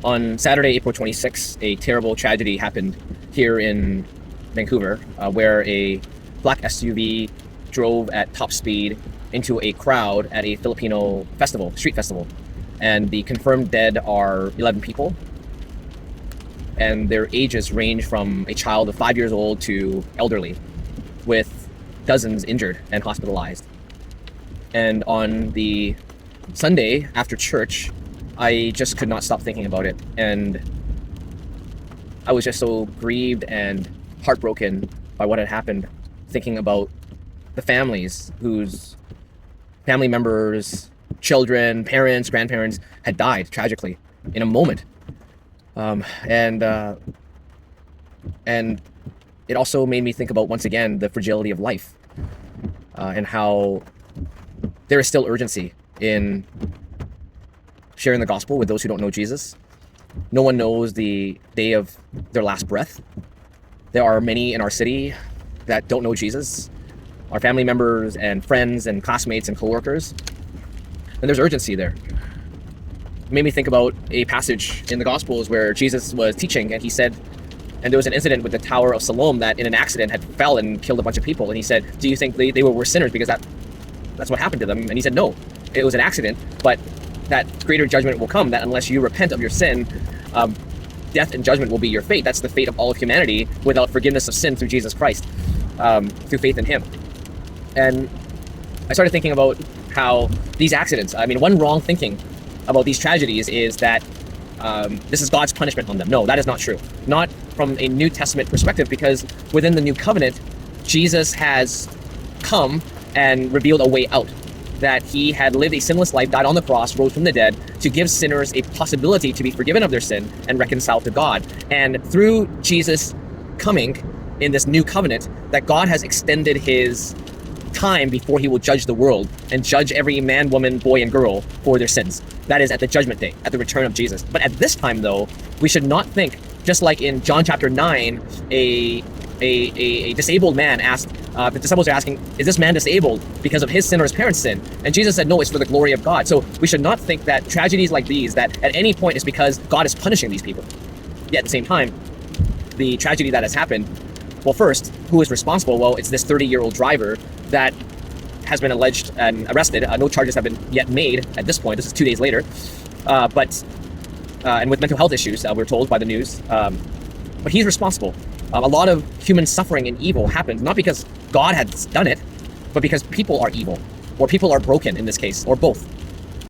On Saturday, April 26th, a terrible tragedy happened here in Vancouver, where a black SUV drove at top speed into a crowd at a Filipino festival, street festival. And the confirmed dead are 11 people. And their ages range from a child of 5 years old to elderly, with dozens injured and hospitalized. And on the Sunday after church, I just could not stop thinking about it. And I was just so grieved and heartbroken by what had happened, thinking about the families whose family members, children, parents, grandparents had died tragically in a moment. And it also made me think about, once again, the fragility of life, and how there is still urgency in sharing the gospel with those who don't know Jesus. No one knows the day of their last breath. There are many in our city that don't know Jesus, our family members and friends and classmates and coworkers, and there's urgency there. It made me think about a passage in the Gospels where Jesus was teaching, and he said, and there was an incident with the Tower of Siloam that in an accident had fell and killed a bunch of people, and he said, do you think they were sinners because that's what happened to them? And he said, no, it was an accident, but that greater judgment will come, that unless you repent of your sin, death and judgment will be your fate. That's the fate of all of humanity without forgiveness of sin through Jesus Christ, through faith in him. And I started thinking about how these accidents, one wrong thinking about these tragedies is that this is God's punishment on them. No, that is not true. Not from a New Testament perspective, because within the New Covenant, Jesus has come and revealed a way out. That he had lived a sinless life, died on the cross, rose from the dead, to give sinners a possibility to be forgiven of their sin and reconciled to God. And through Jesus coming in this new covenant, that God has extended his time before he will judge the world and judge every man, woman, boy, and girl for their sins. That is at the judgment day, at the return of Jesus. But at this time, though, we should not think, just like in John chapter 9, a disabled man asked, the disciples are asking, is this man disabled because of his sin or his parents' sin? And Jesus said, no, it's for the glory of God. So we should not think that tragedies like these, that at any point is because God is punishing these people. Yet at the same time, the tragedy that has happened, well, first, who is responsible? Well, it's this 30-year-old driver that has been alleged and arrested. No charges have been yet made at this point. This is 2 days later. And with mental health issues, we're told by the news. But he's responsible. A lot of human suffering and evil happened, not because God has done it, but because people are evil, or people are broken in this case, or both.